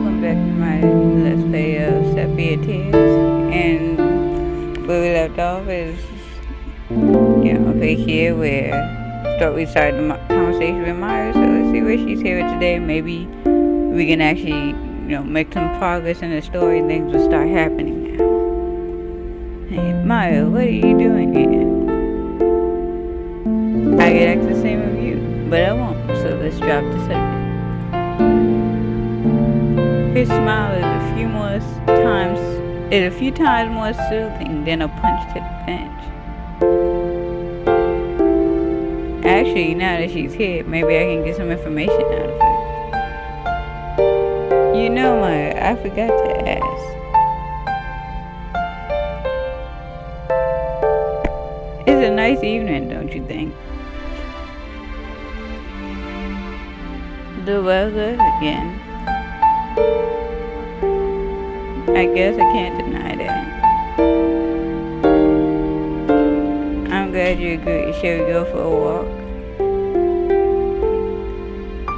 welcome back to my Let's Play of Sepia Tears. And where we left off is, over here where we started the conversation with Maya. So let's see where she's here today. Maybe we can actually, make some progress in the story and things will start happening now. Hey, Maya, what are you doing here? I could ask the same of you, but I won't. So let's drop the subject. His smile is a few times more soothing than a punch to the bench. Actually, now that she's here, maybe I can get some information out of her. I forgot to ask. It's a nice evening, don't you think? The weather again. I guess I can't deny that. I'm glad you agree. Shall we go for a walk?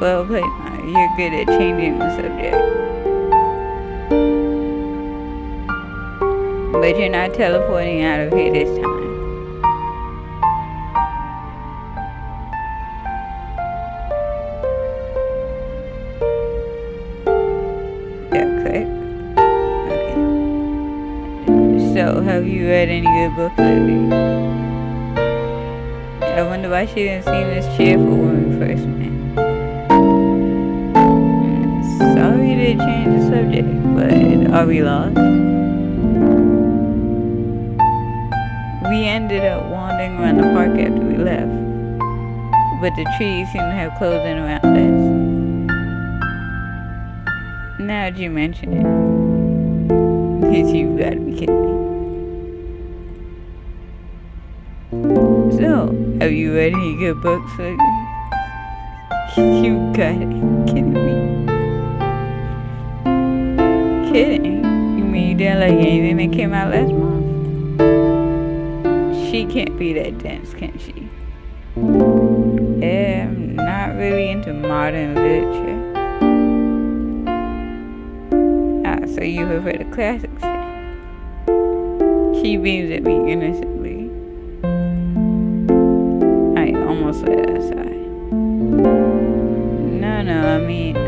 Well played, Maya. You're good at changing the subject. But you're not teleporting out of here this time. So, have you read any good books lately? I wonder why she didn't seem this cheerful when we first met. Sorry to change the subject, but are we lost? We ended up wandering around the park after we left, but the trees seem to have closed in around us. Now that you mention it, you've got to be kidding me. So, have you read any good books lately? You got it. Kidding me? Kidding? You mean you didn't like anything that came out last month? She can't be that dense, can she? Yeah, I'm not really into modern literature. So you prefer the classics then? She beams at me innocently. I almost let her aside. No,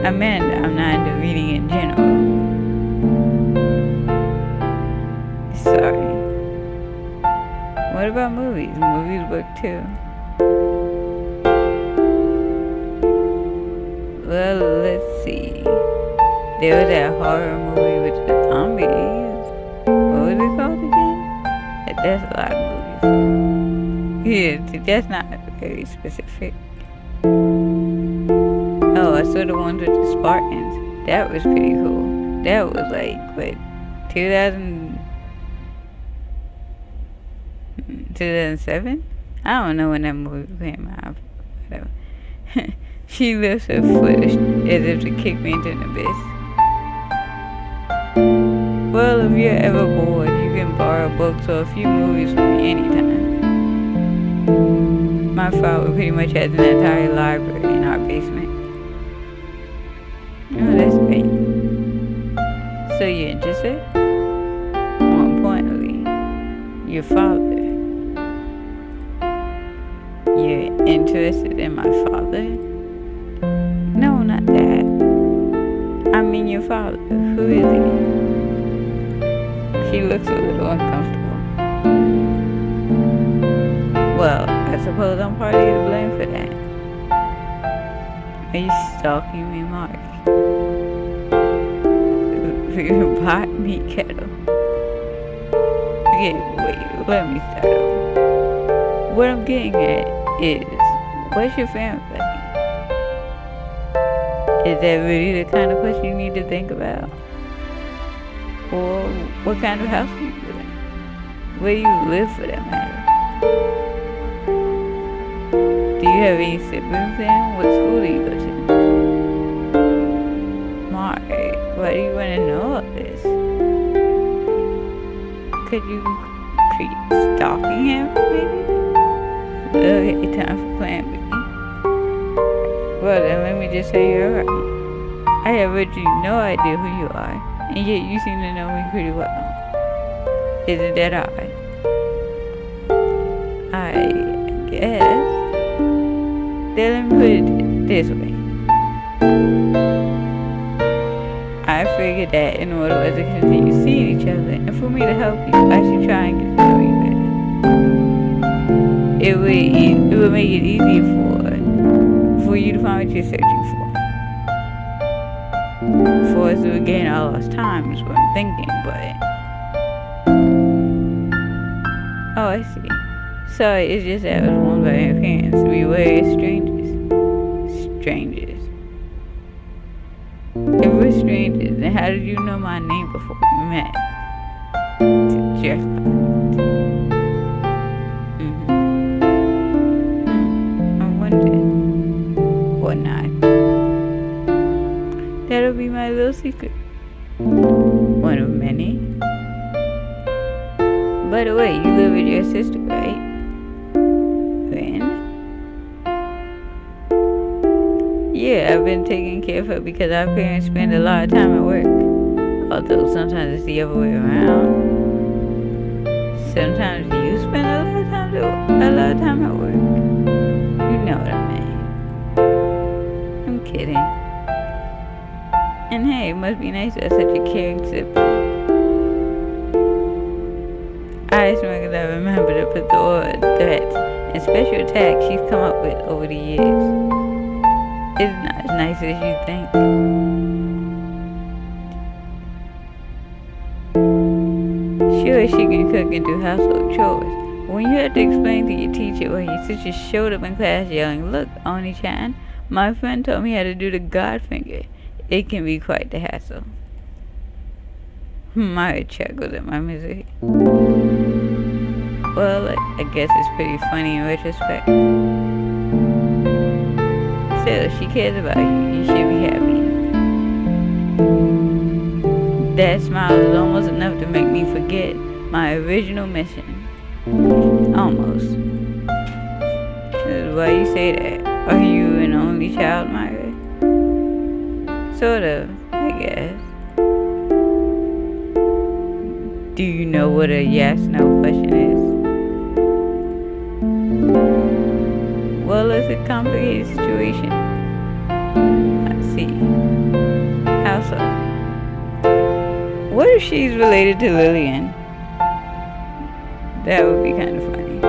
I meant I'm not into reading in general. Sorry. What about movies? Movies work too. Well, let's see. There was that horror movie with the zombies. What was it called again? That's a lot of movies. Yeah, that's not very specific. Oh, I saw the ones with the Spartans. That was pretty cool. That was like, 2007? I don't know when that movie came out. Whatever. She lifts her foot as if to kick me into the abyss. Well, if you're ever bored, you can borrow books or a few movies from me anytime. My father pretty much has an entire library in our basement. Oh, that's great. So you're interested? More importantly, your father. You're interested in my father? No, not that. I mean your father. Who is he? She looks a little uncomfortable. Well, I suppose I'm partly to blame for that. Are you stalking me, Mark? Pot me kettle. Okay, wait, let me start over. What I'm getting at is, what's your family like? Is that really the kind of question you need to think about? Or what kind of house do you live in? Where do you live for that matter? Do you have any siblings then? What school do you go to? Mark, why do you want to know all this? Could you create stalking him, maybe? Okay, time for plan B. Well then, let me just say you're right. I have virtually no idea who you are, and yet you seem to know me pretty well. Isn't that odd? I guess. Then let me put it this way. I figured that in order for us to continue seeing each other, and for me to help you, I should try and get to know you better. It would make it easier for you to find what you're searching for. For us to regain our lost time is what I'm thinking, but... Oh, I see. Sorry, it's just that I was warned by my parents to be wary of strangers. Strangers. If we're strangers, then how did you know my name before we met? Jeff. I wonder. Or not. That'll be my little secret. One of many. By the way, you live with your sister, right? When? Yeah, I've been taking care of her because our parents spend a lot of time at work. Although sometimes it's the other way around. Sometimes you spend a lot of time at work. You know what I mean. I'm kidding. And hey, it must be nice to have such a caring sibling. I smuggled I remember to put the oral threats and special attacks she's come up with over the years. It's not as nice as you think. Sure, she can cook and do household chores. When you have to explain to your teacher why your sister showed up in class yelling, "Look, Oni-chan, my friend told me how to do the God finger," it can be quite the hassle. Maya chuckled at my misery. Well, I guess it's pretty funny in retrospect. Still, she cares about you. You should be happy. That smile is almost enough to make me forget my original mission. Almost. This is why you say that. Are you an only child, Myra? Sort of, I guess. Do you know what a yes-no question is? Well, it's a complicated situation. Let's see. How so? What if she's related to Lillian? That would be kind of funny.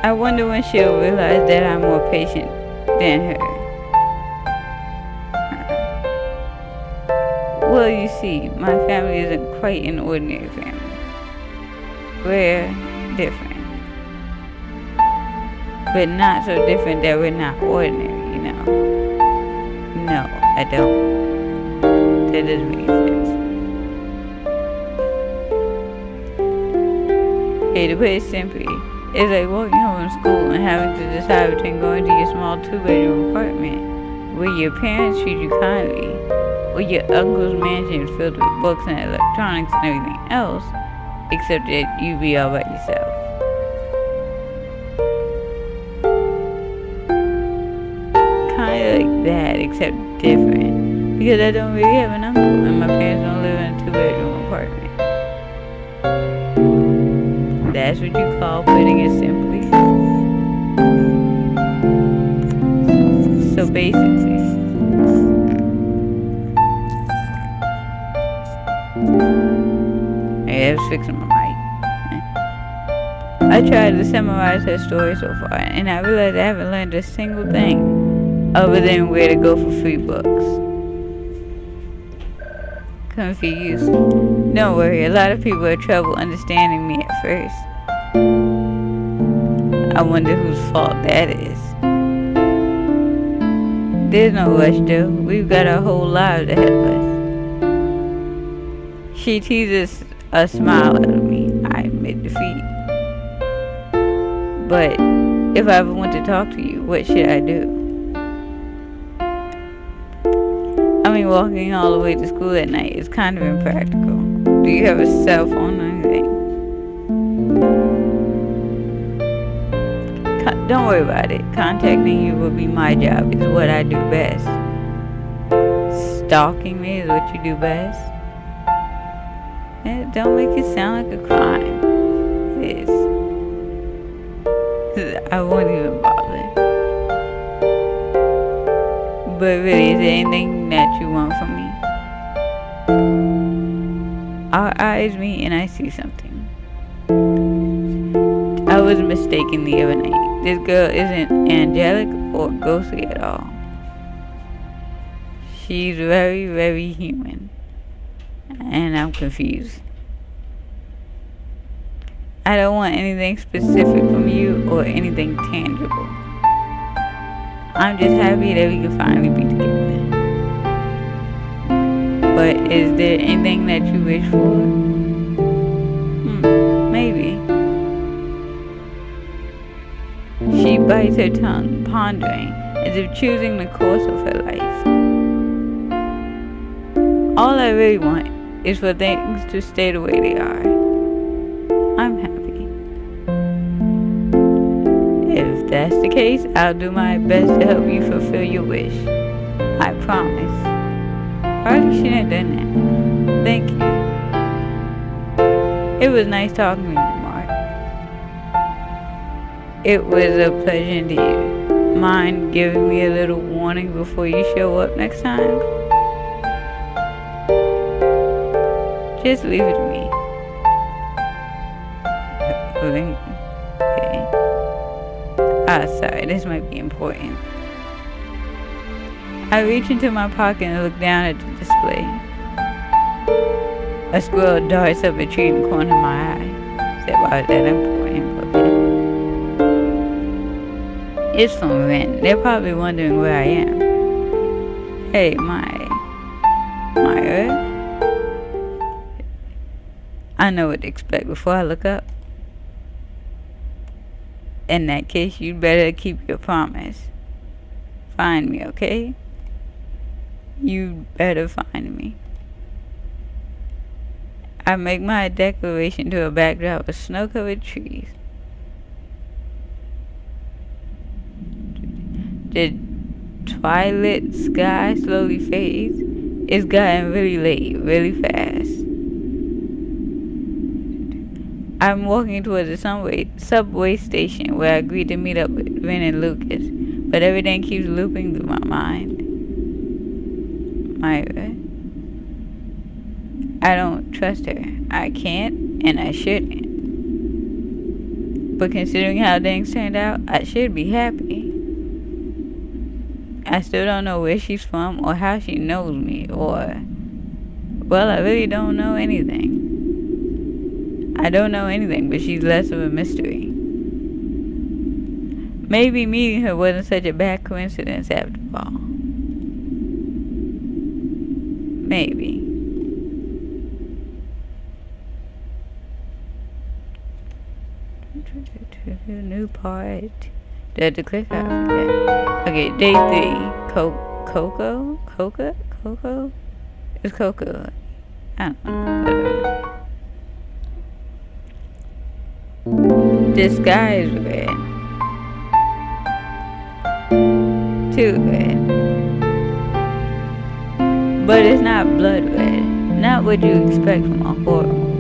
I wonder when she'll realize that I'm more patient than her. Well, you see, my family isn't quite an ordinary family. We're different. But not so different that we're not ordinary, you know. No, I don't. That doesn't make sense. Hey, to put it simply, it's like walking home from school and having to decide between going to your small 2-bedroom apartment where your parents treat you kindly, or your uncle's mansion filled with books and electronics and everything else, except that you be all by yourself. Kinda like that, except different. Because I don't really have an uncle, and my parents don't live in a 2-bedroom apartment. That's what you call putting it simply. So basically, I was fixing my mic. I tried to summarize her story so far, and I realized I haven't learned a single thing other than where to go for free books. Confused. Don't worry, a lot of people have trouble understanding me at first. I wonder whose fault that is. There's no rush though, we've got our whole lives ahead of us. She teases a smile out of me. I admit defeat. But if I ever want to talk to you, what should I do? I mean, walking all the way to school at night is kind of impractical. Do you have a cell phone or anything? don't worry about it. Contacting you will be my job. It's what I do best. Stalking me is what you do best. Don't make it sound like a crime. It is. I won't even bother. But really, is there anything that you want from me? Our eyes meet and I see something. I was mistaken the other night. This girl isn't angelic or ghostly at all. She's very, very human. And I'm confused. I don't want anything specific from you or anything tangible. I'm just happy that we can finally be together. But is there anything that you wish for? Maybe. She bites her tongue, pondering, as if choosing the course of her life. All I really want is for things to stay the way they are. I'm happy. If that's the case, I'll do my best to help you fulfill your wish. I promise. Probably shouldn't have done that. Thank you. It was nice talking to you, Mark. It was a pleasure indeed. Mind giving me a little warning before you show up next time? Just leave it to me. Okay. Sorry, this might be important. I reach into my pocket and look down at the display. A squirrel darts up a tree in the corner of my eye. Said, why is that important? Okay. It's from Ren. They're probably wondering where I am. Hey, Myra? I know what to expect before I look up. In that case, you'd better keep your promise. Find me, okay? You better find me. I make my declaration to a backdrop of snow-covered trees. The twilight sky slowly fades. It's gotten really late, really fast. I'm walking towards the subway station where I agreed to meet up with Ren and Lucas, but everything keeps looping through my mind. Myra. I don't trust her. I can't, and I shouldn't. But considering how things turned out, I should be happy. I still don't know where she's from or how she knows me or... Well, I really don't know anything. I don't know anything, but she's less of a mystery. Maybe meeting her wasn't such a bad coincidence after all. Maybe. New part. Do I have to click out? Okay, day 3. Coco? It's Coco. I don't know. Whatever. The sky is red. Too red. But it's not blood red. Not what you expect from a horror movie.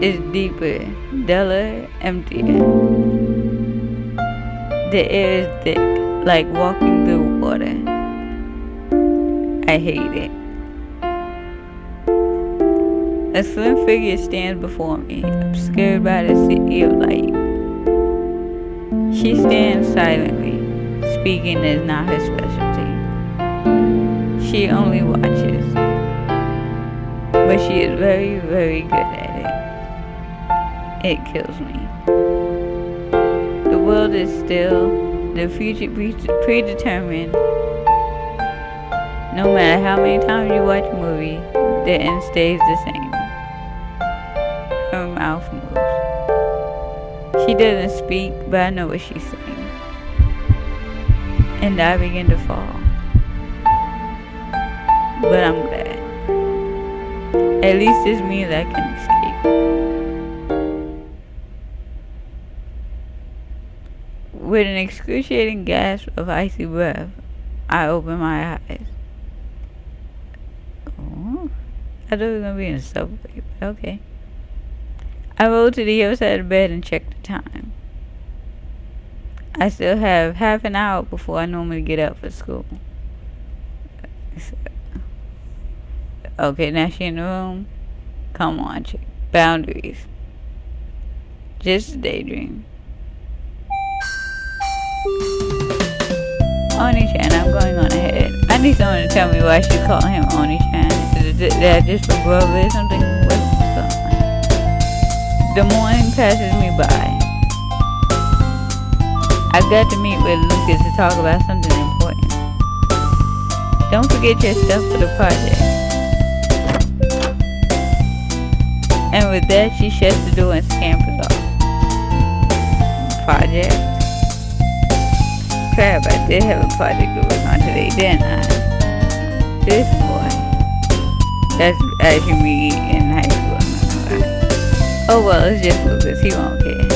It's deeper, duller, emptier. The air is thick, like walking through water. I hate it. A slim figure stands before me, obscured by the sea of light. She stands silently, speaking is not her specialty. She only watches, but she is very, very good at it. It kills me. The world is still, the future predetermined. No matter how many times you watch a movie, the end stays the same. Her mouth moves. She doesn't speak, but I know what she's saying. And I begin to fall. But I'm glad. At least this means I can escape. With an excruciating gasp of icy breath, I opened my eyes. Oh, I thought we were gonna be in a subway, but okay. I rolled to the other side of the bed and checked the time. I still have half an hour before I normally get up for school. Okay, now she in the room. Come on, chick. Boundaries. Just a daydream. Oni-chan, I'm going on ahead. I need someone to tell me why she called him Oni-chan. Is that just for brother or something? What's going on? The morning passes me by. I got to meet with Lucas to talk about something important. Don't forget your stuff for the project. And with that, she shuts the door and scampers off. Project? Crap, I did have a project to work on today, didn't I? This boy. That's actually me in high school. Oh well, it's just Lucas, he won't care.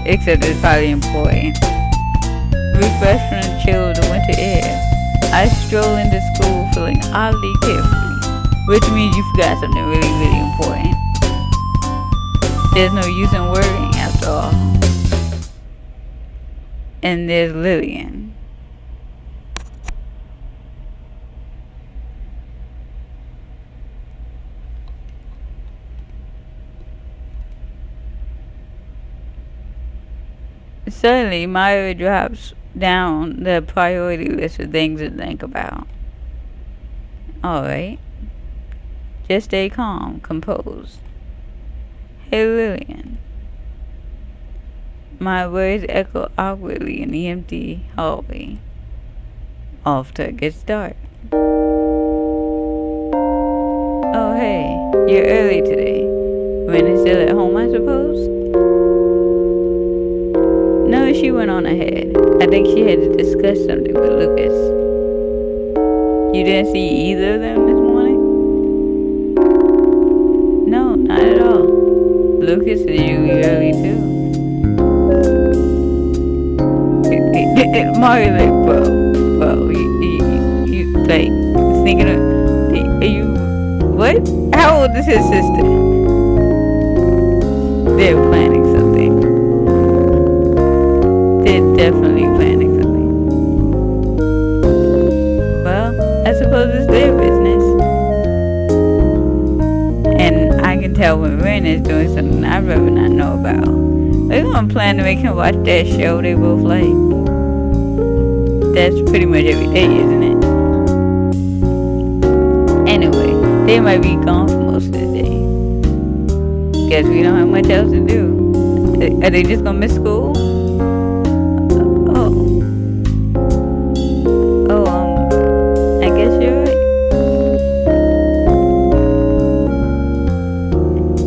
Except it's probably important. Refreshed from the chill of the winter air, I stroll into school feeling oddly carefree, which means you forgot something really, really important. There's no use in worrying after all. And there's Lillian. Suddenly, Myra drops down the priority list of things to think about. Alright. Just stay calm, composed. Hey Lillian. My words echo awkwardly in the empty hallway. Off to a good start. Oh hey, you're early today. Ren is still at home, I suppose? No, she went on ahead. I think she had to discuss something with Lucas. You didn't see either of them this morning? No, not at all. Lucas is usually early too. Mario, like, bro, you like, thinking of, are you, what? How old is his sister? They're planning something. They're definitely planning something. Well, I suppose it's their business. And I can tell when Ren is doing something I'd rather not know about. They're gonna plan to make him watch that show they both like. That's pretty much every day, isn't it? Anyway, they might be gone for most of the day. Guess we don't have much else to do. Are they just gonna miss school? I guess you're right.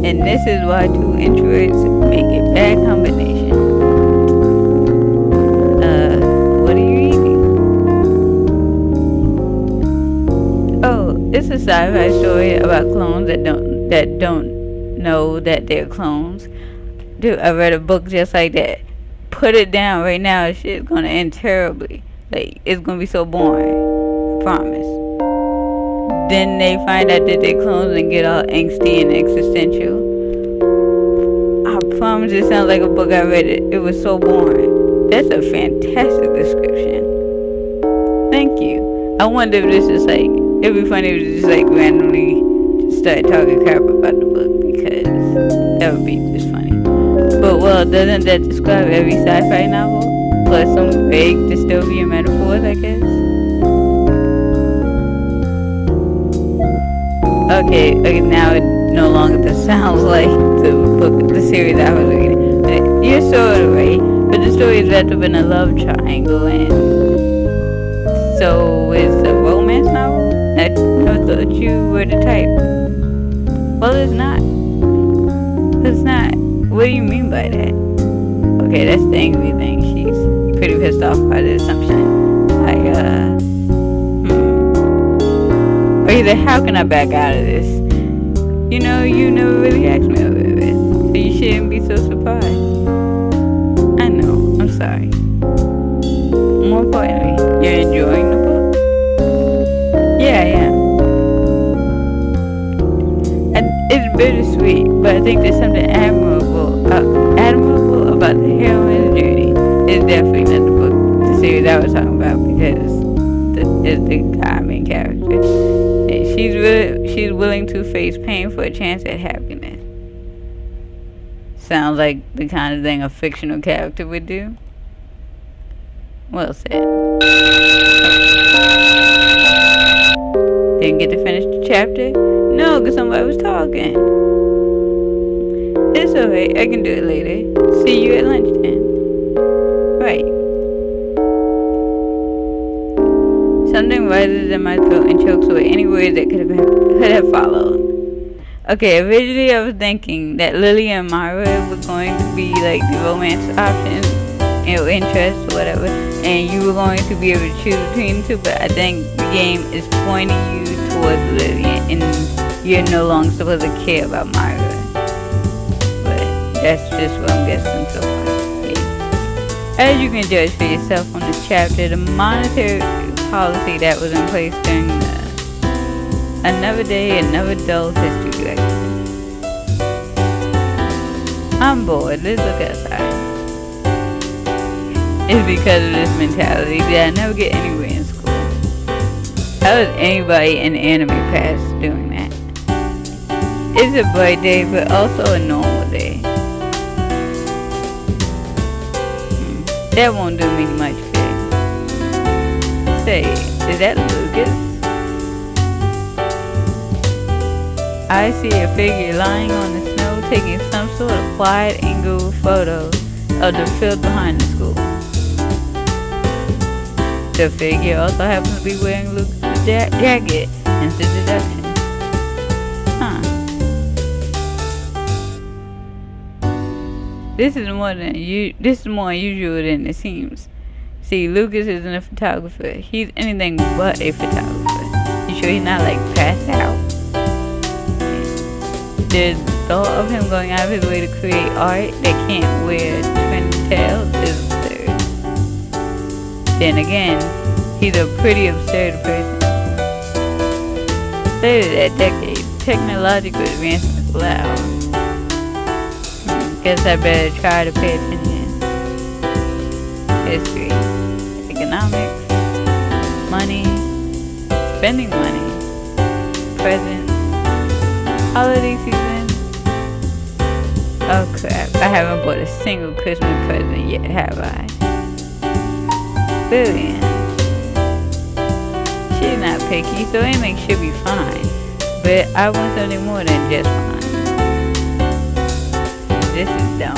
And this is why two introverts make a bad combination. What are you eating? Oh, it's a sci-fi story about clones that don't know that they're clones. Dude, I read a book just like that. Put it down right now. Shit's gonna end terribly. Like, it's gonna be so boring. I promise. Then they find out that they're clones and get all angsty and existential. I promise it sounds like a book I read. It was so boring. That's a fantastic description. Thank you. I wonder if this is like, it'd be funny if it just like randomly just start talking crap about the book, because that would be just funny. But well, doesn't that describe every sci-fi novel? Plus some vague dystopian metaphors, I guess? Okay, now it no longer sounds like the book, the series I was reading. But you're sort of right, but the story is wrapped up in a love triangle, and so it's a romance novel? I thought you were the type. Well, it's not. It's not. What do you mean by that? Okay, that's the angry thing. She's pretty pissed off by the assumption. Or either, how can I back out of this? You know, you never really asked me over it, so you shouldn't be so surprised. I know. sorry. More importantly, you're enjoying the book? Yeah, I am. It's bittersweet, but I think there's something admirable about the heroine's journey. It's definitely not the book, the series I was talking about, because it's the main character. And she's willing to face pain for a chance at happiness. Sounds like the kind of thing a fictional character would do. Well said. Didn't get to finish the chapter? No, because somebody was talking. It's alright, I can do it later. See you at lunch then. Right. Something rises in my throat and chokes away any words that could have followed. Okay, originally I was thinking that Lily and Myra were going to be like the romance options, interests or whatever, and you were going to be able to choose between the two, but I think the game is pointing you towards Lily, and you're no longer supposed to care about Myra. But that's just what I'm guessing so far. As you can judge for yourself from the chapter, the monetary policy that was in place during another day, another dull history lesson. I'm bored, let's look outside. It's because of this mentality that I never get anywhere in school. How is anybody in anime past doing that? It's a bright day, but also a normal day. That won't do me much good. Say, is that Lucas? I see a figure lying on the snow taking some sort of wide-angle photo of the field behind the school. The figure also happens to be wearing Lucas' jacket and the deduction. Huh. This is more unusual than it seems. See, Lucas isn't a photographer. He's anything but a photographer. You sure he's not like passed out? The thought of him going out of his way to create art that can't wear twin tails is absurd. Then again, he's a pretty absurd person. Later that decade, technological advancements allowed. Guess I better try to pay attention. History, economics, money, spending money, presents, holiday season. Oh crap, I haven't bought a single Christmas present yet, have I? Brilliant. She's not picky, so anything should be fine. But I want something more than just fine. This is dumb.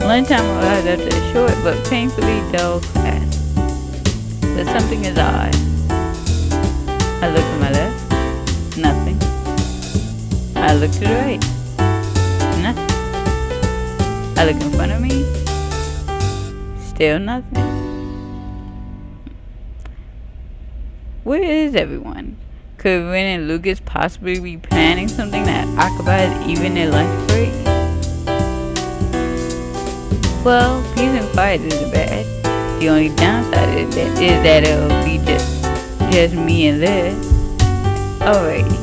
Lunchtime arrived after a short but painfully dull class. But something is odd. I look to my left. Nothing. I look to the right. Nothing. I look in front of me. Still nothing. Where is everyone? Could Ren and Lucas possibly be planning something that occupies even their lunch break? Well, peace and quiet isn't bad. The only downside is that it'll be just me and Liz. Alrighty.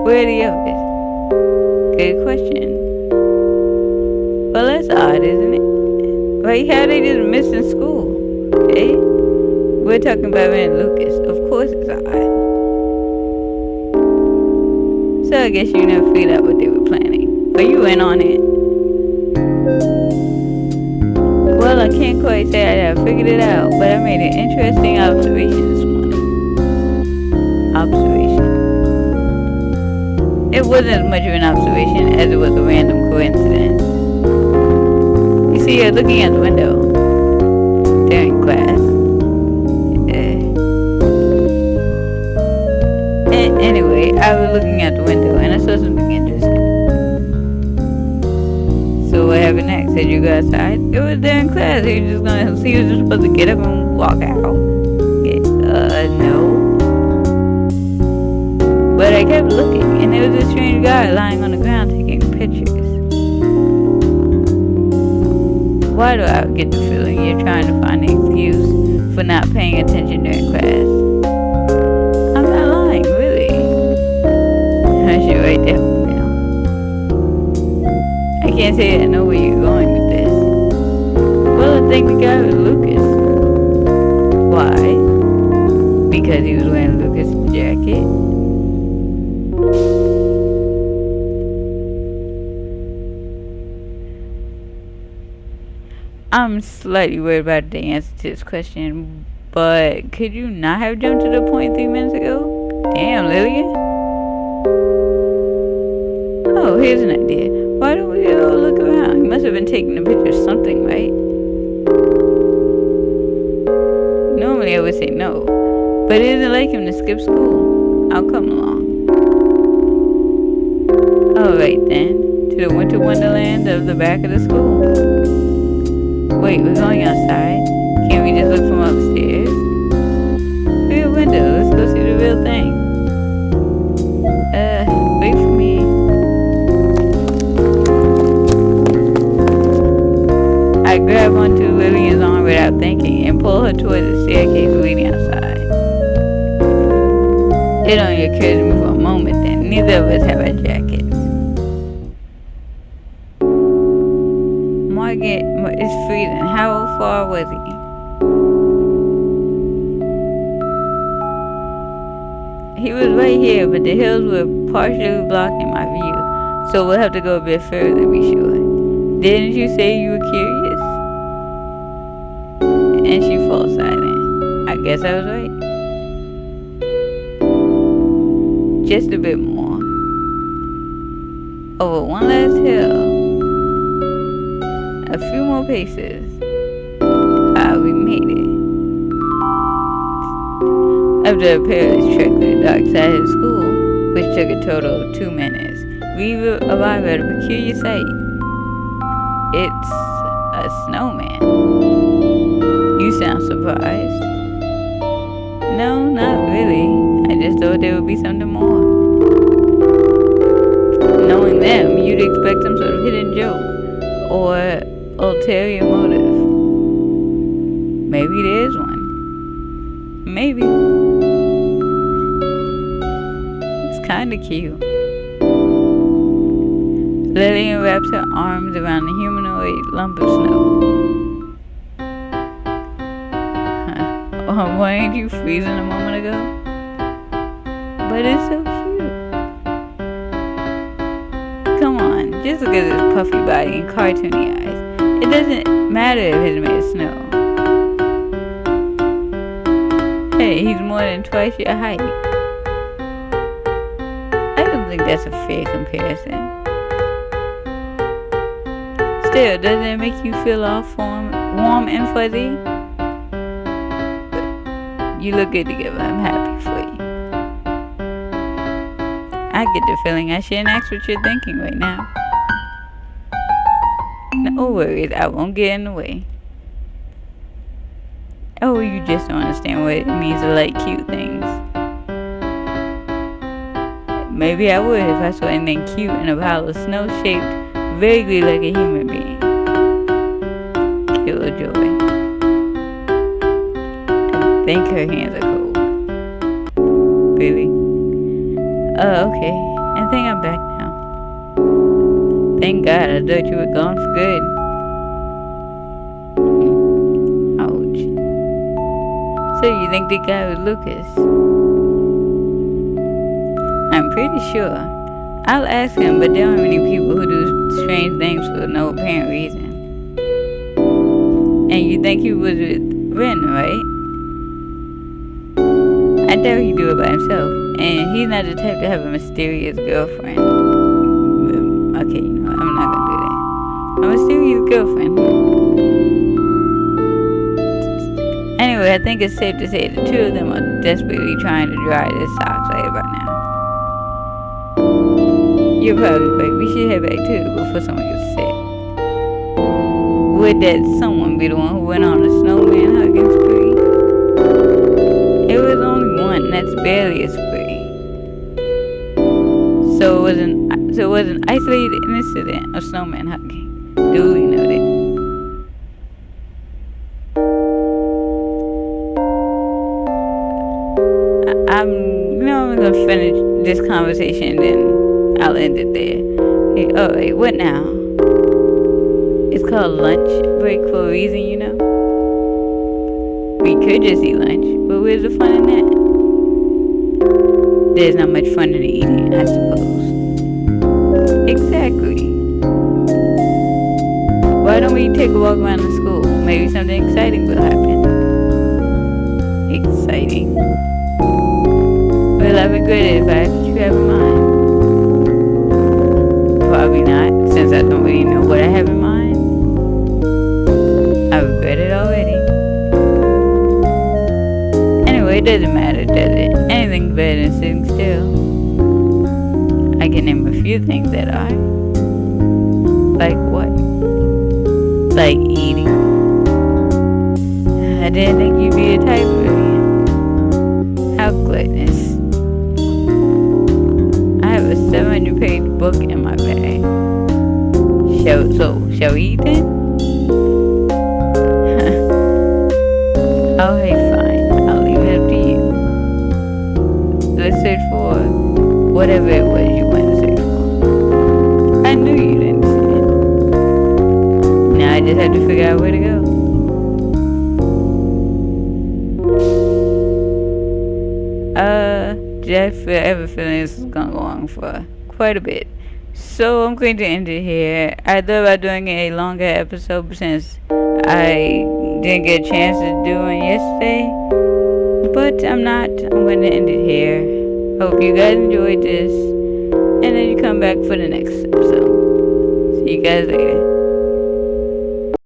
Where are the others? Good question. Well, that's odd, isn't it? Like, how they just missing school? Okay? We're talking about Ren and Lucas. Of course it's odd. So I guess you never figured out what they were planning. Or you went on it. Well, I can't quite say I have figured it out, but I made an interesting observation this morning. It wasn't as much of an observation as it was a random coincidence. You see, I was looking out the window during class. Anyway, I was looking out the window and I saw something interesting. So what happened next? Did you go outside? It was during class. He was just supposed to get up and walk out. No. But I kept looking. and there was a strange guy lying on the ground taking pictures. Why do I get the feeling you're trying to find an excuse for not paying attention during class? I'm not lying, really. I should write that one down. I can't say I know where you're going with this. Well, I think the guy was Lucas. Why? Because he was wearing Lucas' jacket? I'm slightly worried about the answer to this question, but could you not have jumped to the point 3 minutes ago? Damn, Lillian. Oh, here's an idea. Why don't we all look around? He must have been taking a picture of something, right? Normally I would say no, but it isn't like him to skip school. I'll come along. Alright then, to the winter wonderland of the back of the school. Wait, we're going outside? Can't we just look from upstairs? Through a window, let's go see the real thing. Wait for me. I grab onto Lillian's arm without thinking and pull her towards the staircase leading outside. It only occurred to me for a moment that neither of us have our jackets. Morgan, it's freezing. How far was he? He was right here, but the hills were partially blocking my view, so we'll have to go a bit further to be sure. Didn't you say you were curious? And she falls silent. I guess I was right. Just a bit more. Over one last hill. A few more paces. We made it. After a perilous trek to the dark side of school, which took a total of 2 minutes, we arrived at a peculiar sight. It's a snowman. You sound surprised. No, not really. I just thought there would be something more. Knowing them, you'd expect some sort of hidden joke or ulterior motive. Maybe there's one. Maybe. It's kinda cute. Lillian wraps her arms around the humanoid lump of snow. Oh, weren't you freezing a moment ago? But it's so cute. Come on, just look at his puffy body and cartoony eyes. It doesn't matter if it's made of snow. Hey, he's more than twice your height. I don't think that's a fair comparison. Still, doesn't it make you feel all warm and fuzzy? You look good together. I'm happy for you. I get the feeling I shouldn't ask what you're thinking right now. No worries, I won't get in the way. Oh, you just don't understand what it means to like cute things. Maybe I would if I saw anything cute in a pile of snow shaped vaguely like a human being. Killjoy. I think her hands are cold. Really? Oh, okay. I think I'm back now. Thank God, I thought you were gone for good. Ouch. So you think the guy was Lucas? I'm pretty sure. I'll ask him, but there aren't many people who do strange things for no apparent reason. And you think he was with Ren, right? I doubt he'd do it by himself. And he's not the type to have a mysterious girlfriend. Okay, you know what? I'm not gonna do that. A mysterious girlfriend. Anyway, I think it's safe to say the two of them are desperately trying to dry their socks right about now. You're probably right. We should head back too before someone gets sick. Would that someone be the one who went on a snowman hugging spree? It was only one, and that's barely a spree. So it was an isolated incident of snowman hugging. Duly noted. I'm gonna finish this conversation, then I'll end it there. Hey, oh wait, what now? It's called lunch break for a reason, you know? We could just eat lunch, but where's the fun in that? There's not much fun in eating, I suppose. Exactly. Why don't we take a walk around the school? Maybe something exciting will happen. Exciting? Will I regret it if I ask what you have in mind? Probably not, since I don't really know what I have in mind. I regret it already. Anyway, it doesn't matter, does it? Anything's better than sitting still. I can name a few things that are. Like what? Like eating. I didn't think you'd be a type of it. How gluttonous. I have a 700-page book in my bag. Shall we eat then? Oh, hey, fine. I'll leave it up to you. Let's search for whatever it was you went to search for. I knew you'd understand. Now I just have to figure out where to go. Did I ever feeling this is gonna go on for quite a bit. So I'm going to end it here. I thought about doing a longer episode, but since I didn't get a chance to do one yesterday, but I'm not. I'm going to end it here. Hope you guys enjoyed this, and then you come back for the next episode. See you guys later.